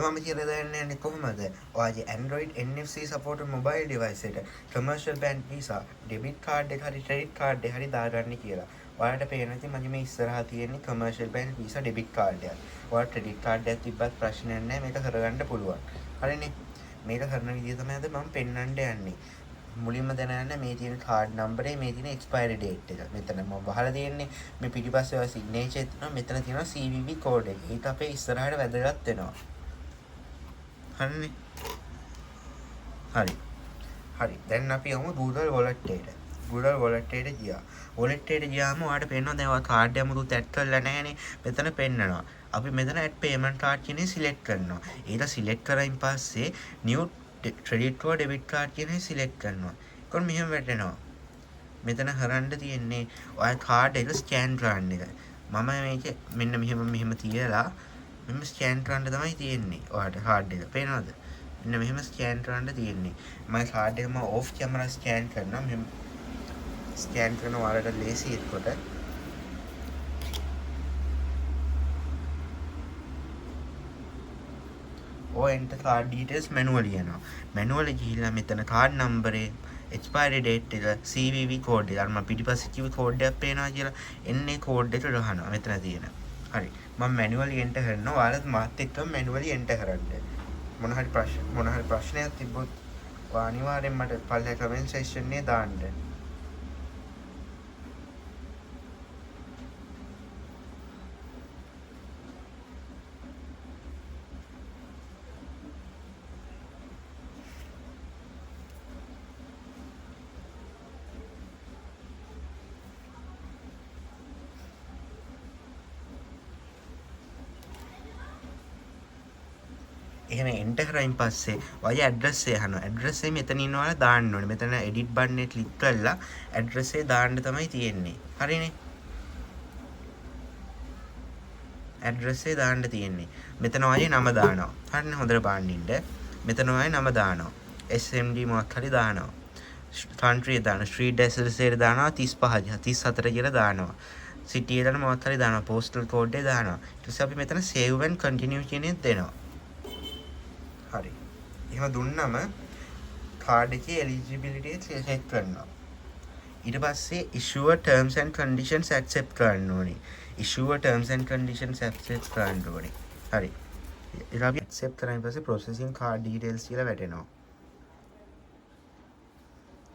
මම කියලා දෙන්නේ කොහොමද? ඔයාගේ Android NFC support mobile device එකට commercial bank visa debit card එක හරි credit card එක හරි දාගන්න කියලා. ඔයාලට පේන ඉතින් මගේ මේ ඉස්සරහා තියෙන්නේ commercial bank visa debit card එක. ඔයාලට credit card එකක් තිබ්බත් ප්‍රශ්නයක් නැහැ මේක කරගන්න පුළුවන්. හරිනේ. මේක කරන විදිය තමයි අද මම පෙන්වන්න යන්නේ. මුලින්ම දැනගන්න මේ තියෙන කාඩ් නම්බරේ මේ තියෙන එක්ස්පයරි ඩේට් එක. මෙතන මම වහලා තියෙන්නේ මේ පිටිපස්සේ ඔය සිග්නේචර් තියෙනවා. මෙතන තියෙනවා CVV කෝඩ් එක. ඒක අපේ ඉස්සරහට වැදගත් වෙනවා. හරිනේ. හරි. දැන් අපි යමු Google Wallet එකට. Google Wallet එකට ගියා. Wallet එකට ගියාම ඔයාලට පේනවා දැන් ඔයා කාඩ් එක මුකුත් ඇඩ් කරලා නැහැනේ. මෙතන පෙන්නනවා. අපි මෙතන add payment card කියන සිලෙක්ට් කරනවා. ඒක සිලෙක්ට් කරායින් පස්සේ new credit or debit card කියන සිලෙක්ට් කරනවා. ඒකොත් මෙහෙම වැටෙනවා. මෙතන කරන්න තියෙන්නේ ඔයා කාඩ් එක ස්කෑන් කරන්න එක. මම මේක මෙන්න මෙහෙම තියලා මෙහෙම ස්කෑන් කරන්න තමයි තියෙන්නේ. ඔයාට කාඩ් එක පේනවද? මෙන්න මෙහෙම ස්කෑන් කරන්න තියෙන්නේ. මම කාඩ් එක ඕෆ් කැමරා ස්කෑන් කරනවා. මෙහෙම ස්කෑන් කරන ඔයාලට ලේසි එතකොට. enter card details manually යනවා. manually ගිහිල්ලා මෙතන card number expiry date එක CVV code එක අර මම පිටිපස්සේ කිව්ව code එකක් පේනවා කියලා එන්නේ code එක ගහනවා මෙතන තියෙන. හරි. මම manually enter කරනවා. ඔයාලත් මාත් එක්කම manually enter කරන්න. මොන හරි ප්‍රශ්නයක් තිබ්බොත් ඔයා අනිවාර්යෙන් මට පල්ලෙහා comment section එකේ දාන්න. එහෙම එන්ටර් කරායින් පස්සේ ඔයගේ ඇඩ්‍රස් එක අහනවා. ඇඩ්‍රස් එක මෙතන ඉන්නවල දාන්න ඕනේ. මෙතන එඩිට් බටන් එක ක්ලික් කරලා ඇඩ්‍රස් එක දාන්න තමයි තියෙන්නේ. හරිනේ. ඇඩ්‍රස් එක දාන්න තියෙන්නේ. මෙතන ඔයගේ නම දානවා. හරිනේ හොඳට බලන්න ඉන්න. මෙතන ඔයගේ නම දානවා. SMD මොකක් හරි දානවා. country එක දානවා. street address එක දානවා 35 34 කියලා දානවා. city එක දාන මොකක් හරි දානවා. postal code එක දානවා. ඊට පස්සේ අපි මෙතන save and continue කියන එක දෙනවා. හරි. එහෙම දුන්නම කාඩ් එකේ eligibility එක check කරනවා. ඊට පස්සේ issue terms and conditions accept කරන්න ඕනේ. issue terms and conditions accept කරන්න ඕනේ. හරි. ඊට අපි accept කරායින් පස්සේ processing card details කියලා වැටෙනවා.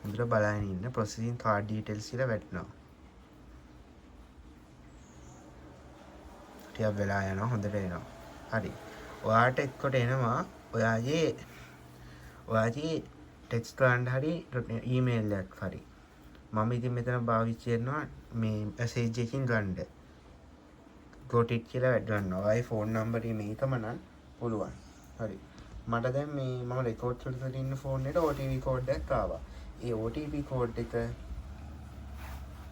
හොඳට බලන්න ඉන්න processing card details කියලා වැටෙනවා. ටිකක් වෙලා යනවා හොඳට එනවා. හරි. ඔයාට එක්කොට එනවා ඔයාගේ ටෙක්ස්ට් කරන්න හරි ඊමේල් එකක් හරි. මම ඉතින් මෙතන භාවිතා කරනවා මේ මැසේජ් එකකින් ගන්න. got it කියලා වැඩ ගන්නවා. ඔයාගේ ෆෝන් නම්බර් මේකම නම් පුළුවන්. හරි. මට දැන් මේ මම රෙකෝඩ් කරලා ඉන්න ෆෝන් එකට OTP කෝඩ් එකක් ආවා. ඒ OTP කෝඩ් එක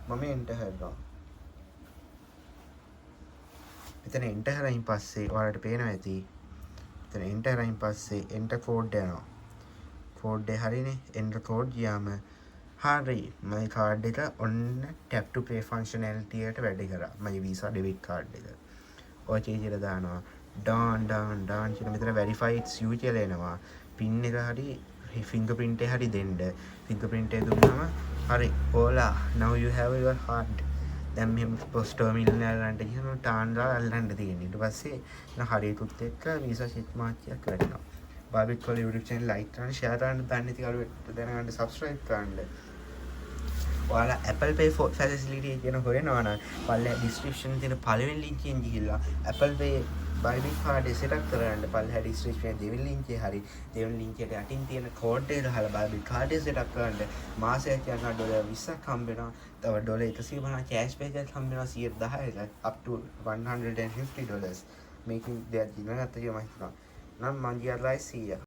මම එන්ටර් කරනවා. මෙතන එන්ටර් කරායින් පස්සේ ඔයාලට පේනවා ඇති එතන enter කරායින් පස්සේ enter code යනවා. code එක හරිනේ. enter code ගියාම හරි මගේ card එක ඔන්න tap to pay functionality එකට වැඩ කරා. මගේ visa debit card එක. ඔය චේජ් එක දානවා. done කියලා මෙතන verify it's you කියලා එනවා. pin එක හරි fingerprint එක හරි දෙන්න. fingerprint එක දුන්නාම හරි Ola now you have your card. දැන් මෙහෙම පොස්ට් ටර්මිනල් එක ගන්නට ගියම ටාන්ලා අල්ලන්න තියෙනවා. ඊට පස්සේ එන හරියටුත් එක්ක වීසා චෙක් මාක් එකක් කරනවා. බාබිත් කොල YouTube channel like කරන්න, share කරන්න, දන්නේ නැති කරුවෙක් දැනගන්න subscribe කරන්න. ඔයාලා Apple Pay for facility කියන හොයනවා නම් පල්ලෙහා description තියෙන පළවෙනි link එකෙන් ගිහිල්ලා Apple Pay බයිබික් කාඩ් එක set up කරගන්න. පල්ලෙහා description එකේ දෙවෙනි link එක හරි දෙවෙනි link එකට යටින් තියෙන code එක දාලා බයිබික් කාඩ් එක set up කරගන්න. මාසයක් යනවා $20ක් හම්බ වෙනවා. තව $150 cash back එකක් හම්බ වෙනවා 110ක් up to $150. මේකෙන් දෙයක් දිනගත්ත කියලා මම හිතනවා. නම් මං ගියා 100.